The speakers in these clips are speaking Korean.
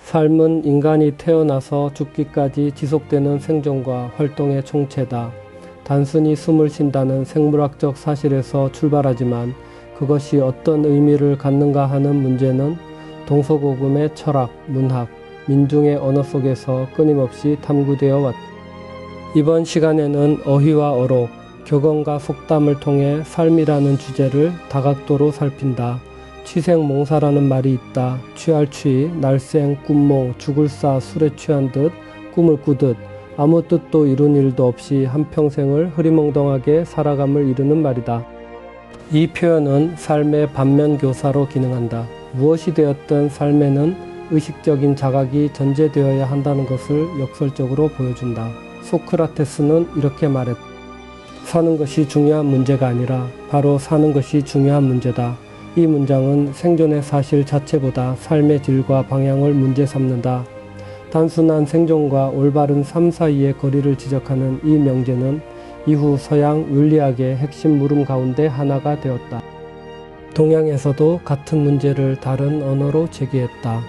삶은 인간이 태어나서 죽기까지 지속되는 생존과 활동의 총체다. 단순히 숨을 쉰다는 생물학적 사실에서 출발하지만 그것이 어떤 의미를 갖는가 하는 문제는 동서고금의 철학, 문학, 민중의 언어 속에서 끊임없이 탐구되어 왔다. 이번 시간에는 어휘와 어록, 격언과 속담을 통해 삶이라는 주제를 다각도로 살핀다. 취생몽사라는 말이 있다. 취할 취, 날생, 꿈몽, 죽을 사, 술에 취한 듯, 꿈을 꾸듯 아무 뜻도 이룬 일도 없이 한평생을 흐리멍덩하게 살아감을 이르는 말이다. 이 표현은 삶의 반면교사로 기능한다. 무엇이 되었든 삶에는 의식적인 자각이 전제되어야 한다는 것을 역설적으로 보여준다. 소크라테스는 이렇게 말했다. 사는 것이 중요한 문제가 아니라 바로 사는 것이 중요한 문제다. 이 문장은 생존의 사실 자체보다 삶의 질과 방향을 문제 삼는다. 단순한 생존과 올바른 삶 사이의 거리를 지적하는 이 명제는 이후 서양 윤리학의 핵심 물음 가운데 하나가 되었다. 동양에서도 같은 문제를 다른 언어로 제기했다.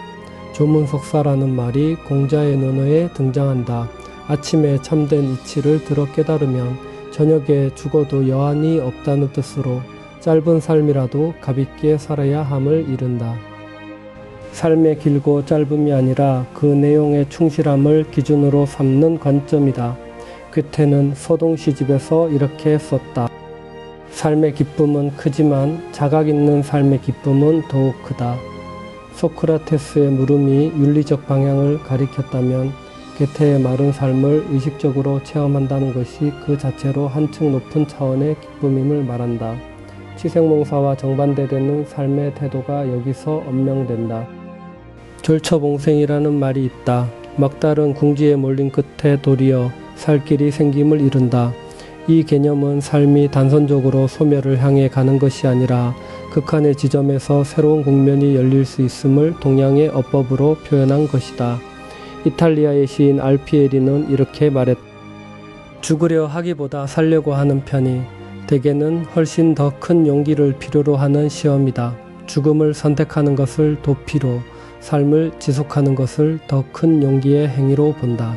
조문석사라는 말이 공자의 논어에 등장한다. 아침에 참된 이치를 들어 깨달으면 저녁에 죽어도 여한이 없다는 뜻으로 짧은 삶이라도 값있게 살아야 함을 이른다. 삶의 길고 짧음이 아니라 그 내용의 충실함을 기준으로 삼는 관점이다. 괴테는 서동시집에서 이렇게 썼다. 삶의 기쁨은 크지만 자각 있는 삶의 기쁨은 더욱 크다. 소크라테스의 물음이 윤리적 방향을 가리켰다면 괴테의 마른 삶을 의식적으로 체험한다는 것이 그 자체로 한층 높은 차원의 기쁨임을 말한다. 취생몽사와 정반대되는 삶의 태도가 여기서 언명된다. 절처봉생이라는 말이 있다. 막다른 궁지에 몰린 끝에 도리어 살 길이 생김을 이룬다. 이 개념은 삶이 단선적으로 소멸을 향해 가는 것이 아니라 극한의 지점에서 새로운 국면이 열릴 수 있음을 동양의 어법으로 표현한 것이다. 이탈리아의 시인 알피에리는 이렇게 말했다. 죽으려 하기보다 살려고 하는 편이 대개는 훨씬 더 큰 용기를 필요로 하는 시험이다. 죽음을 선택하는 것을 도피로, 삶을 지속하는 것을 더 큰 용기의 행위로 본다.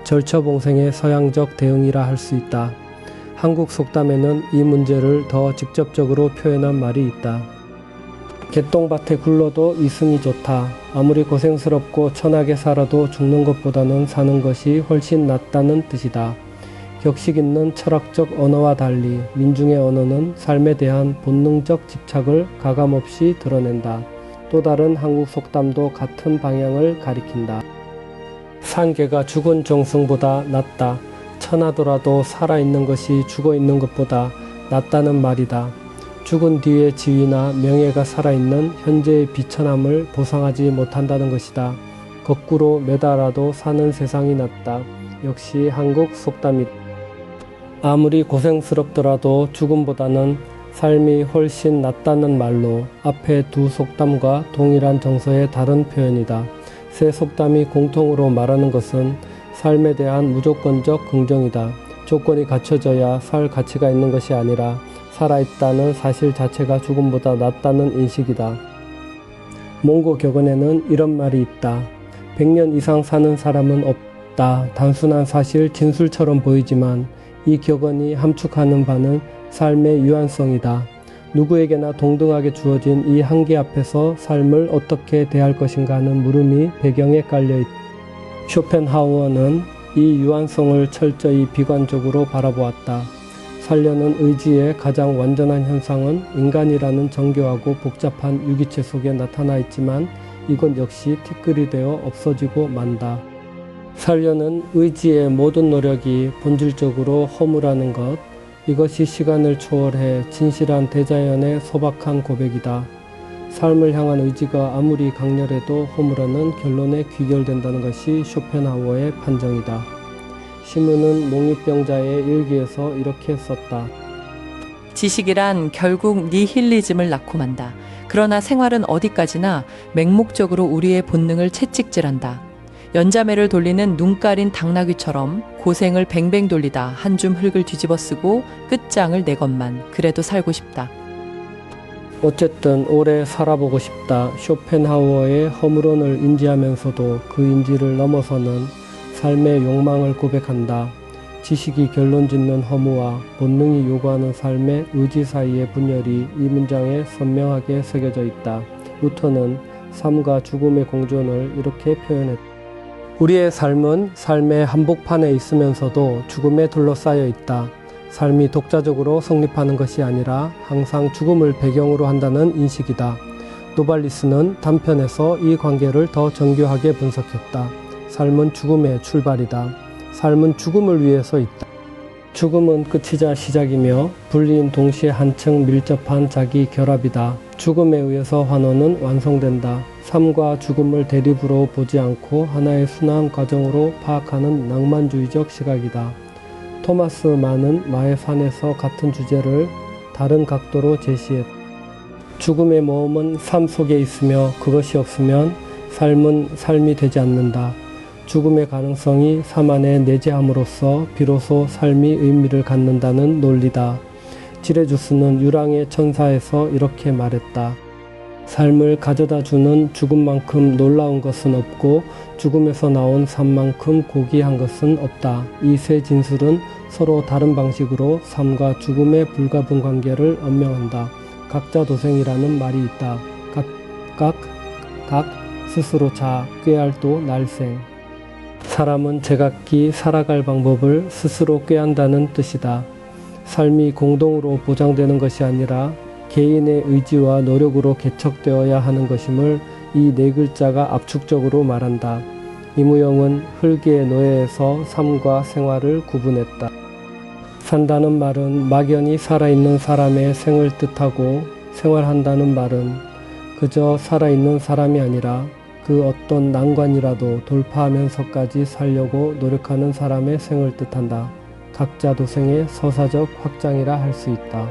절처봉생의 서양적 대응이라 할 수 있다. 한국 속담에는 이 문제를 더 직접적으로 표현한 말이 있다. 개똥밭에 굴러도 이승이 좋다. 아무리 고생스럽고 천하게 살아도 죽는 것보다는 사는 것이 훨씬 낫다는 뜻이다. 격식 있는 철학적 언어와 달리 민중의 언어는 삶에 대한 본능적 집착을 가감없이 드러낸다. 또 다른 한국 속담도 같은 방향을 가리킨다. 산 개가 죽은 정승보다 낫다. 천하더라도 살아있는 것이 죽어있는 것보다 낫다는 말이다. 죽은 뒤의 지위나 명예가 살아있는 현재의 비천함을 보상하지 못한다는 것이다. 거꾸로 매달아도 사는 세상이 낫다. 역시 한국 속담이다. 아무리 고생스럽더라도 죽음보다는 삶이 훨씬 낫다는 말로 앞에 두 속담과 동일한 정서의 다른 표현이다. 세 속담이 공통으로 말하는 것은 삶에 대한 무조건적 긍정이다. 조건이 갖춰져야 살 가치가 있는 것이 아니라 살아있다는 사실 자체가 죽음보다 낫다는 인식이다. 몽고 격언에는 이런 말이 있다. 100년 이상 사는 사람은 없다. 단순한 사실 진술처럼 보이지만 이 격언이 함축하는 바는 삶의 유한성이다. 누구에게나 동등하게 주어진 이 한계 앞에서 삶을 어떻게 대할 것인가 하는 물음이 배경에 깔려있다. 쇼펜하우어는 이 유한성을 철저히 비관적으로 바라보았다. 살려는 의지의 가장 완전한 현상은 인간이라는 정교하고 복잡한 유기체 속에 나타나 있지만 이것 역시 티끌이 되어 없어지고 만다. 살려는 의지의 모든 노력이 본질적으로 허무라는 것, 이것이 시간을 초월해 진실한 대자연의 소박한 고백이다. 삶을 향한 의지가 아무리 강렬해도 허무라는 결론에 귀결된다는 것이 쇼펜하우어의 판정이다. 시문은 몽유병자의 일기에서 이렇게 썼다. 지식이란 결국 니힐리즘을 낳고 만다. 그러나 생활은 어디까지나 맹목적으로 우리의 본능을 채찍질한다. 연자매를 돌리는 눈가린 당나귀처럼 고생을 뱅뱅 돌리다 한 줌 흙을 뒤집어 쓰고 끝장을 내것만 그래도 살고 싶다. 어쨌든 오래 살아보고 싶다. 쇼펜하우어의 허물원을 인지하면서도 그 인지를 넘어서는 삶의 욕망을 고백한다. 지식이 결론짓는 허무와 본능이 요구하는 삶의 의지 사이의 분열이 이 문장에 선명하게 새겨져 있다. 루터는 삶과 죽음의 공존을 이렇게 표현했다. 우리의 삶은 삶의 한복판에 있으면서도 죽음에 둘러싸여 있다. 삶이 독자적으로 성립하는 것이 아니라 항상 죽음을 배경으로 한다는 인식이다. 노발리스는 단편에서 이 관계를 더 정교하게 분석했다. 삶은 죽음의 출발이다. 삶은 죽음을 위해서 있다. 죽음은 끝이자 시작이며 분리인 동시에 한층 밀접한 자기 결합이다. 죽음에 의해서 환원은 완성된다. 삶과 죽음을 대립으로 보지 않고 하나의 순환 과정으로 파악하는 낭만주의적 시각이다. 토마스 만은 마의 산에서 같은 주제를 다른 각도로 제시했다. 죽음의 모험은 삶 속에 있으며 그것이 없으면 삶은 삶이 되지 않는다. 죽음의 가능성이 삶 안에 내재함으로써 비로소 삶이 의미를 갖는다는 논리다. 지레주스는 유랑의 천사에서 이렇게 말했다. 삶을 가져다주는 죽음만큼 놀라운 것은 없고 죽음에서 나온 삶만큼 고귀한 것은 없다. 이 세 진술은 서로 다른 방식으로 삶과 죽음의 불가분 관계를 언명한다. 각자 도생이라는 말이 있다. 각 스스로 자 꾀알도 날생. 사람은 제각기 살아갈 방법을 스스로 꾀한다는 뜻이다. 삶이 공동으로 보장되는 것이 아니라 개인의 의지와 노력으로 개척되어야 하는 것임을 이 네 글자가 압축적으로 말한다. 이무영은 흙의 노예에서 삶과 생활을 구분했다. 산다는 말은 막연히 살아있는 사람의 생을 뜻하고 생활한다는 말은 그저 살아있는 사람이 아니라 그 어떤 난관이라도 돌파하면서까지 살려고 노력하는 사람의 생을 뜻한다. 각자 도생의 서사적 확장이라 할 수 있다.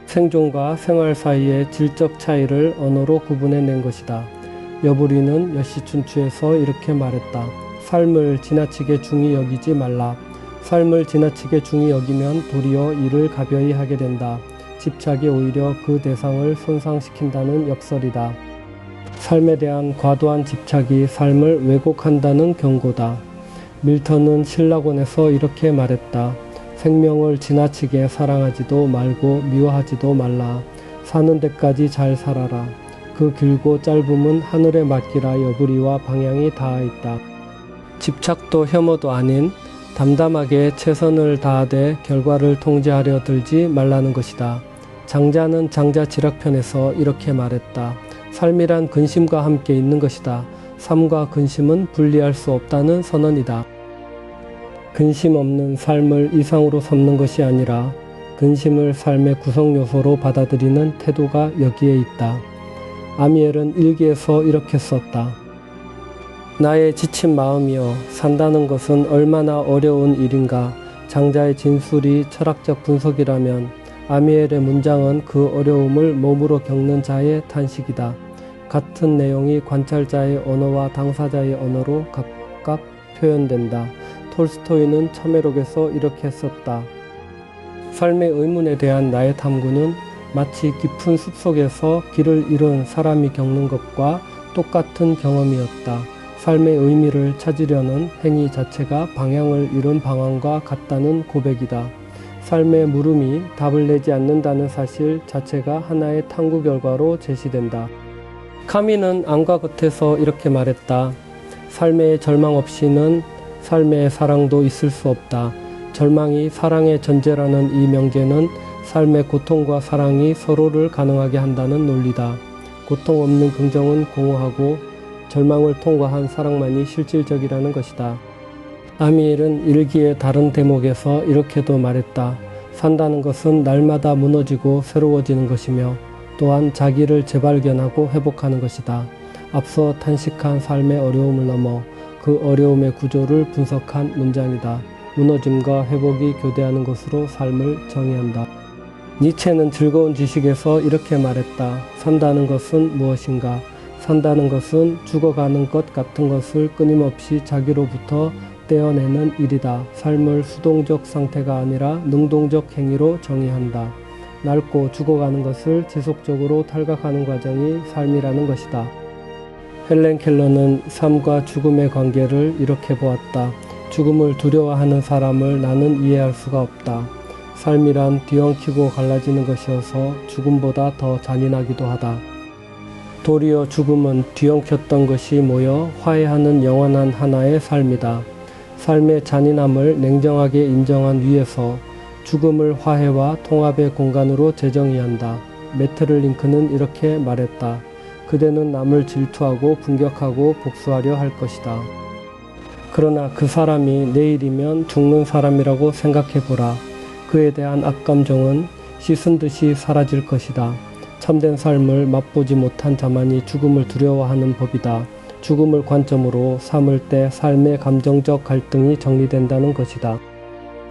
생존과 생활 사이의 질적 차이를 언어로 구분해낸 것이다. 여부리는 여시춘추에서 이렇게 말했다. 삶을 지나치게 중히 여기지 말라. 삶을 지나치게 중히 여기면 도리어 일을 가벼이 하게 된다. 집착이 오히려 그 대상을 손상시킨다는 역설이다. 삶에 대한 과도한 집착이 삶을 왜곡한다는 경고다. 밀턴은 신라곤에서 이렇게 말했다. 생명을 지나치게 사랑하지도 말고 미워하지도 말라. 사는 데까지 잘 살아라. 그 길고 짧음은 하늘에 맡기라. 여부리와 방향이 닿아 있다. 집착도 혐오도 아닌 담담하게 최선을 다하되 결과를 통제하려 들지 말라는 것이다. 장자는 장자 지락편에서 이렇게 말했다. 삶이란 근심과 함께 있는 것이다. 삶과 근심은 분리할 수 없다는 선언이다. 근심 없는 삶을 이상으로 삼는 것이 아니라 근심을 삶의 구성 요소로 받아들이는 태도가 여기에 있다. 아미엘은 일기에서 이렇게 썼다. 나의 지친 마음이여, 산다는 것은 얼마나 어려운 일인가. 장자의 진술이 철학적 분석이라면 아미엘의 문장은 그 어려움을 몸으로 겪는 자의 탄식이다. 같은 내용이 관찰자의 언어와 당사자의 언어로 각각 표현된다. 톨스토이는 참회록에서 이렇게 썼다. 삶의 의문에 대한 나의 탐구는 마치 깊은 숲속에서 길을 잃은 사람이 겪는 것과 똑같은 경험이었다. 삶의 의미를 찾으려는 행위 자체가 방향을 잃은 방황과 같다는 고백이다. 삶의 물음이 답을 내지 않는다는 사실 자체가 하나의 탐구 결과로 제시된다. 카미는 안과 겉에서 이렇게 말했다. 삶의 절망 없이는 삶의 사랑도 있을 수 없다. 절망이 사랑의 전제라는 이 명제는 삶의 고통과 사랑이 서로를 가능하게 한다는 논리다. 고통 없는 긍정은 공허하고 절망을 통과한 사랑만이 실질적이라는 것이다. 아미엘은 일기의 다른 대목에서 이렇게도 말했다. 산다는 것은 날마다 무너지고 새로워지는 것이며 또한 자기를 재발견하고 회복하는 것이다. 앞서 탄식한 삶의 어려움을 넘어 그 어려움의 구조를 분석한 문장이다. 무너짐과 회복이 교대하는 것으로 삶을 정의한다. 니체는 즐거운 지식에서 이렇게 말했다. 산다는 것은 무엇인가? 산다는 것은 죽어가는 것 같은 것을 끊임없이 자기로부터 떼어내는 일이다. 삶을 수동적 상태가 아니라 능동적 행위로 정의한다. 낡고 죽어가는 것을 지속적으로 탈각하는 과정이 삶이라는 것이다. 헬렌 켈러는 삶과 죽음의 관계를 이렇게 보았다. 죽음을 두려워하는 사람을 나는 이해할 수가 없다. 삶이란 뒤엉키고 갈라지는 것이어서 죽음보다 더 잔인하기도 하다. 도리어 죽음은 뒤엉켰던 것이 모여 화해하는 영원한 하나의 삶이다. 삶의 잔인함을 냉정하게 인정한 위에서 죽음을 화해와 통합의 공간으로 재정의한다. 매트를 링크는 이렇게 말했다. 그대는 남을 질투하고 분격하고 복수하려 할 것이다. 그러나 그 사람이 내일이면 죽는 사람이라고 생각해보라. 그에 대한 악감정은 씻은 듯이 사라질 것이다. 참된 삶을 맛보지 못한 자만이 죽음을 두려워하는 법이다. 죽음을 관점으로 삼을 때 삶의 감정적 갈등이 정리된다는 것이다.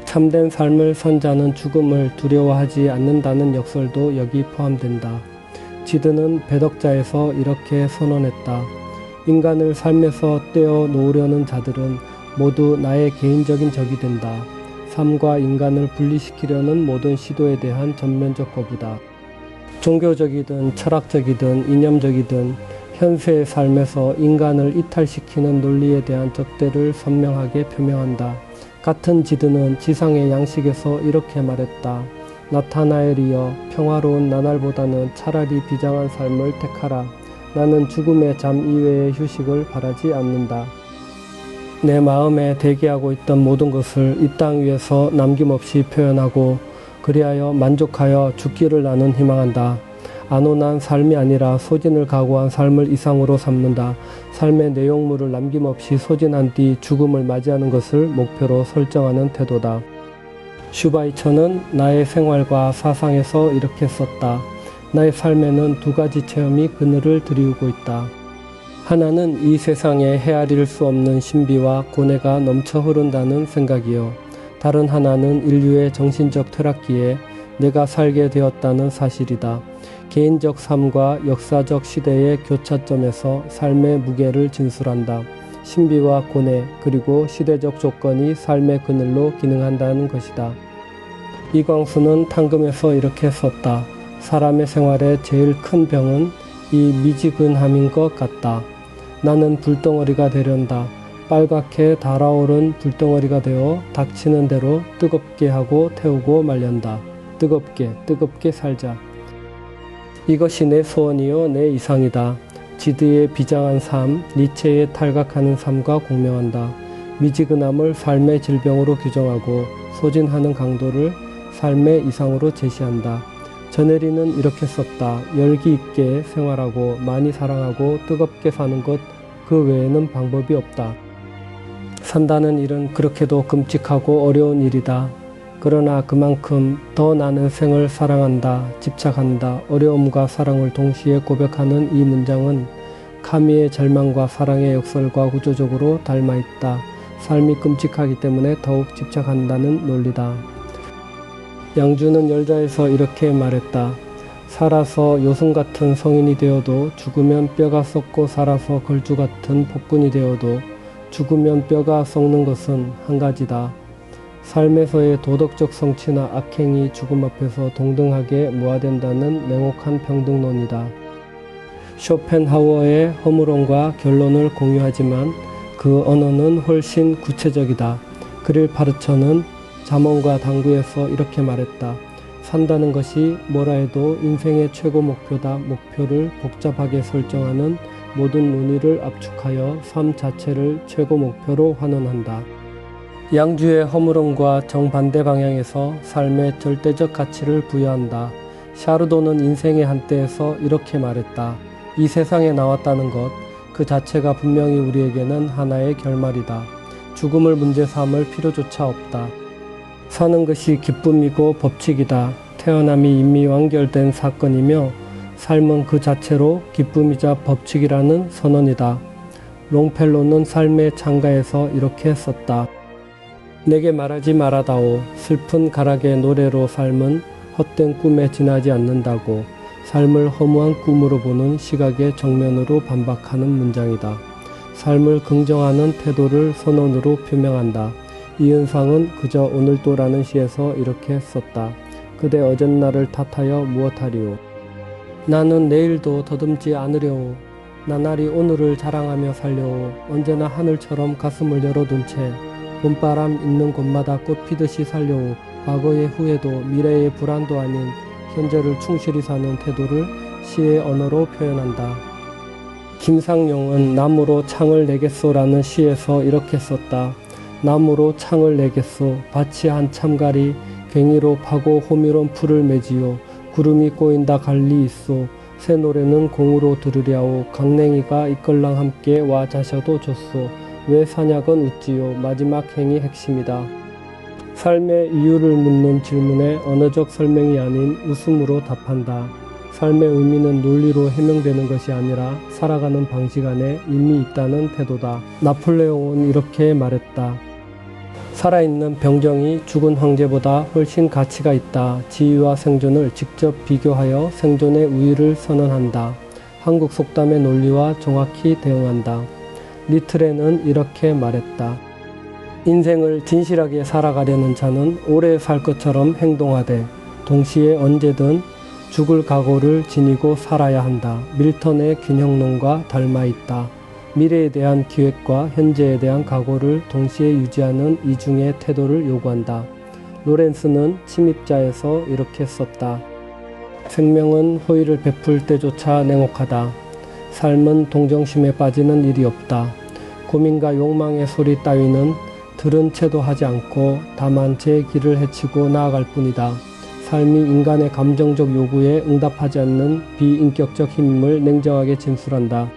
참된 삶을 선 자는 죽음을 두려워하지 않는다는 역설도 여기 포함된다. 지드는 배덕자에서 이렇게 선언했다. 인간을 삶에서 떼어 놓으려는 자들은 모두 나의 개인적인 적이 된다. 삶과 인간을 분리시키려는 모든 시도에 대한 전면적 거부다. 종교적이든 철학적이든 이념적이든 현세의 삶에서 인간을 이탈시키는 논리에 대한 적대를 선명하게 표명한다. 같은 지드는 지상의 양식에서 이렇게 말했다. 나타나엘이여, 평화로운 나날보다는 차라리 비장한 삶을 택하라. 나는 죽음의 잠 이외의 휴식을 바라지 않는다. 내 마음에 대기하고 있던 모든 것을 이 땅 위에서 남김없이 표현하고 그리하여 만족하여 죽기를 나는 희망한다. 안온한 삶이 아니라 소진을 각오한 삶을 이상으로 삼는다. 삶의 내용물을 남김없이 소진한 뒤 죽음을 맞이하는 것을 목표로 설정하는 태도다. 슈바이처는 나의 생활과 사상에서 이렇게 썼다. 나의 삶에는 두 가지 체험이 그늘을 드리우고 있다. 하나는 이 세상에 헤아릴 수 없는 신비와 고뇌가 넘쳐 흐른다는 생각이요. 다른 하나는 인류의 정신적 퇴락기에 내가 살게 되었다는 사실이다. 개인적 삶과 역사적 시대의 교차점에서 삶의 무게를 진술한다. 신비와 고뇌 그리고 시대적 조건이 삶의 그늘로 기능한다는 것이다. 이광수는 탕금에서 이렇게 썼다. 사람의 생활의 제일 큰 병은 이 미지근함인 것 같다. 나는 불덩어리가 되련다. 빨갛게 달아오른 불덩어리가 되어 닥치는 대로 뜨겁게 하고 태우고 말련다. 뜨겁게 살자. 이것이 내 소원이요 내 이상이다. 지드의 비장한 삶, 니체의 탈각하는 삶과 공명한다. 미지근함을 삶의 질병으로 규정하고 소진하는 강도를 삶의 이상으로 제시한다. 전혜리는 이렇게 썼다. 열기 있게 생활하고 많이 사랑하고 뜨겁게 사는 것 그 외에는 방법이 없다. 산다는 일은 그렇게도 끔찍하고 어려운 일이다. 그러나 그만큼 더 나는 생을 사랑한다, 집착한다, 어려움과 사랑을 동시에 고백하는 이 문장은 카미의 절망과 사랑의 역설과 구조적으로 닮아있다. 삶이 끔찍하기 때문에 더욱 집착한다는 논리다. 양주는 열자에서 이렇게 말했다. 살아서 요승 같은 성인이 되어도 죽으면 뼈가 썩고 살아서 걸주 같은 폭군이 되어도 죽으면 뼈가 썩는 것은 한 가지다. 삶에서의 도덕적 성취나 악행이 죽음 앞에서 동등하게 모아된다는 냉혹한 평등론이다. 쇼펜하우어의 허물론과 결론을 공유하지만 그 언어는 훨씬 구체적이다. 그릴 파르처는 잠언과 당구에서 이렇게 말했다. 산다는 것이 뭐라 해도 인생의 최고 목표다. 목표를 복잡하게 설정하는 모든 논의를 압축하여 삶 자체를 최고 목표로 환원한다. 양주의 허물음과 정반대 방향에서 삶의 절대적 가치를 부여한다. 샤르도는 인생의 한때에서 이렇게 말했다. 이 세상에 나왔다는 것, 그 자체가 분명히 우리에게는 하나의 결말이다. 죽음을 문제 삼을 필요조차 없다. 사는 것이 기쁨이고 법칙이다. 태어남이 이미 완결된 사건이며 삶은 그 자체로 기쁨이자 법칙이라는 선언이다. 롱펠로는 삶의 창가에서 이렇게 썼다. 내게 말하지 말아다오. 슬픈 가락의 노래로 삶은 헛된 꿈에 지나지 않는다고. 삶을 허무한 꿈으로 보는 시각의 정면으로 반박하는 문장이다. 삶을 긍정하는 태도를 선언으로 표명한다. 이은상은 그저 오늘도라는 시에서 이렇게 썼다. 그대 어젠날을 탓하여 무엇하리오. 나는 내일도 더듬지 않으려오. 나날이 오늘을 자랑하며 살려오. 언제나 하늘처럼 가슴을 열어둔 채 봄바람 있는 곳마다 꽃 피듯이 살려오. 과거의 후회도 미래의 불안도 아닌 현재를 충실히 사는 태도를 시의 언어로 표현한다. 김상용은 나무로 창을 내겠소라는 시에서 이렇게 썼다. 나무로 창을 내겠소. 밭이 한참 가리 괭이로 파고 호미론 풀을 매지요. 구름이 꼬인다 갈리 있소. 새 노래는 공으로 들으랴오. 강냉이가 이끌랑 함께 와 자셔도 좋소. 왜 사냥은 웃지요. 마지막 행이 핵심이다. 삶의 이유를 묻는 질문에 언어적 설명이 아닌 웃음으로 답한다. 삶의 의미는 논리로 해명되는 것이 아니라 살아가는 방식 안에 이미 있다는 태도다. 나폴레옹은 이렇게 말했다. 살아있는 병정이 죽은 황제보다 훨씬 가치가 있다. 지위와 생존을 직접 비교하여 생존의 우위를 선언한다. 한국 속담의 논리와 정확히 대응한다. 리틀레는 이렇게 말했다. 인생을 진실하게 살아가려는 자는 오래 살 것처럼 행동하되 동시에 언제든 죽을 각오를 지니고 살아야 한다. 밀턴의 균형론과 닮아 있다. 미래에 대한 기획과 현재에 대한 각오를 동시에 유지하는 이중의 태도를 요구한다. 로렌스는 침입자에서 이렇게 썼다. 생명은 호의를 베풀 때조차 냉혹하다. 삶은 동정심에 빠지는 일이 없다. 고민과 욕망의 소리 따위는 들은 채도 하지 않고 다만 제 길을 헤치고 나아갈 뿐이다. 삶이 인간의 감정적 요구에 응답하지 않는 비인격적 힘임을 냉정하게 진술한다.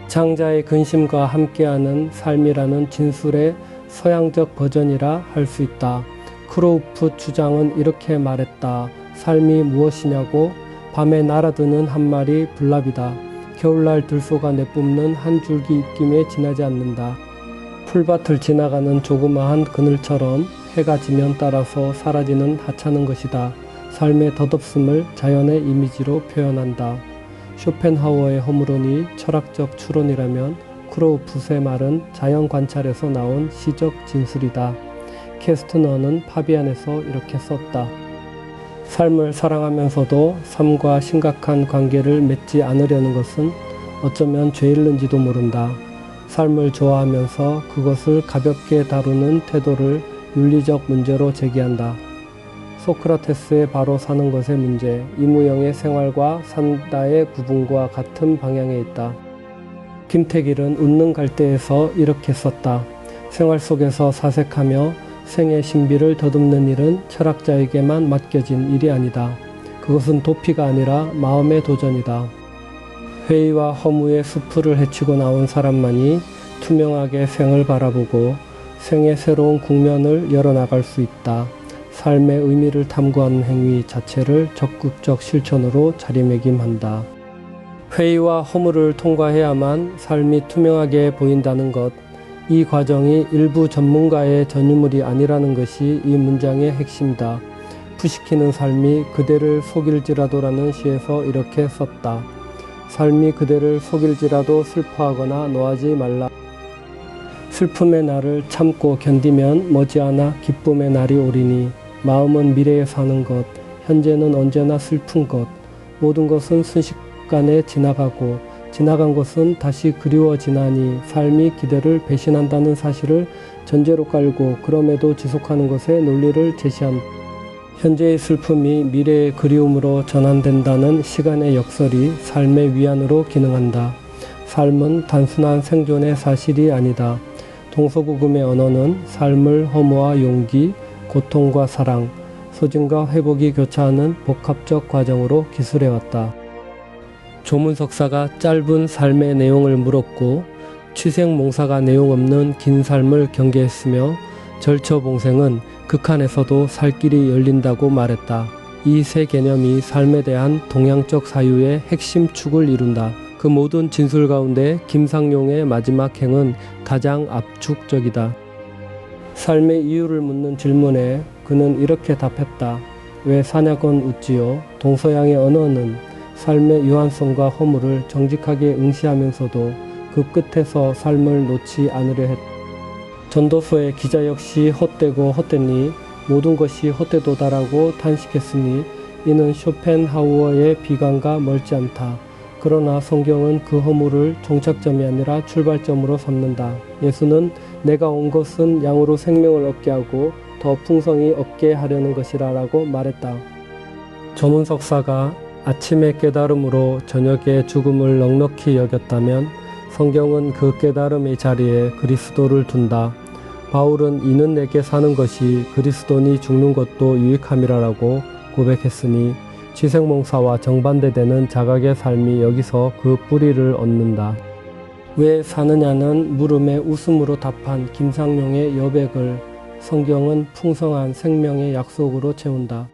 장자의 근심과 함께하는 삶이라는 진술의 서양적 버전이라 할 수 있다. 크로우프 주장은 이렇게 말했다. 삶이 무엇이냐고? 밤에 날아드는 한 마리 불납이다. 겨울날 들소가 내뿜는 한 줄기 입김에 지나지 않는다. 풀밭을 지나가는 조그마한 그늘처럼 해가 지면 따라서 사라지는 하찮은 것이다. 삶의 덧없음을 자연의 이미지로 표현한다. 쇼펜하우어의 허물론이 철학적 추론이라면 크로우풋의 말은 자연 관찰에서 나온 시적 진술이다. 캐스트너는 파비안에서 이렇게 썼다. 삶을 사랑하면서도 삶과 심각한 관계를 맺지 않으려는 것은 어쩌면 죄일는지도 모른다. 삶을 좋아하면서 그것을 가볍게 다루는 태도를 윤리적 문제로 제기한다. 소크라테스의 바로 사는 것의 문제, 이무영의 생활과 산다의 구분과 같은 방향에 있다. 김태길은 웃는 갈대에서 이렇게 썼다. 생활 속에서 사색하며 생의 신비를 더듬는 일은 철학자에게만 맡겨진 일이 아니다. 그것은 도피가 아니라 마음의 도전이다. 회의와 허무의 수풀을 헤치고 나온 사람만이 투명하게 생을 바라보고 생의 새로운 국면을 열어나갈 수 있다. 삶의 의미를 탐구하는 행위 자체를 적극적 실천으로 자리매김한다. 회의와 허물을 통과해야만 삶이 투명하게 보인다는 것, 이 과정이 일부 전문가의 전유물이 아니라는 것이 이 문장의 핵심이다. 부시키는 삶이 그대를 속일지라도라는 시에서 이렇게 썼다. 삶이 그대를 속일지라도 슬퍼하거나 노하지 말라. 슬픔의 날을 참고 견디면 머지않아 기쁨의 날이 오리니 마음은 미래에 사는 것, 현재는 언제나 슬픈 것, 모든 것은 순식간에 지나가고 지나간 것은 다시 그리워지나니 삶이 기대를 배신한다는 사실을 전제로 깔고 그럼에도 지속하는 것의 논리를 제시한다. 현재의 슬픔이 미래의 그리움으로 전환된다는 시간의 역설이 삶의 위안으로 기능한다. 삶은 단순한 생존의 사실이 아니다. 동서고금의 언어는 삶을 허무와 용기, 고통과 사랑, 소진과 회복이 교차하는 복합적 과정으로 기술해왔다. 조문석사가 짧은 삶의 내용을 물었고 취생몽사가 내용 없는 긴 삶을 경계했으며 절처봉생은 극한에서도 살 길이 열린다고 말했다. 이 세 개념이 삶에 대한 동양적 사유의 핵심 축을 이룬다. 그 모든 진술 가운데 김상용의 마지막 행은 가장 압축적이다. 삶의 이유를 묻는 질문에 그는 이렇게 답했다. 왜 사냥은 웃지요? 동서양의 언어는 삶의 유한성과 허물을 정직하게 응시하면서도 그 끝에서 삶을 놓지 않으려 했다. 전도서의 기자 역시 헛되고 헛되니 모든 것이 헛되도다라고 탄식했으니 이는 쇼펜하우어의 비관과 멀지 않다. 그러나 성경은 그 허물을 종착점이 아니라 출발점으로 삼는다. 예수는 내가 온 것은 양으로 생명을 얻게 하고 더 풍성히 얻게 하려는 것이라 라고 말했다. 조문 석사가 아침의 깨달음으로 저녁의 죽음을 넉넉히 여겼다면 성경은 그 깨달음의 자리에 그리스도를 둔다. 바울은 이는 내게 사는 것이 그리스도니 죽는 것도 유익함이라라고 고백했으니 취생몽사와 정반대되는 자각의 삶이 여기서 그 뿌리를 얻는다. 왜 사느냐는 물음에 웃음으로 답한 김상용의 여백을 성경은 풍성한 생명의 약속으로 채운다.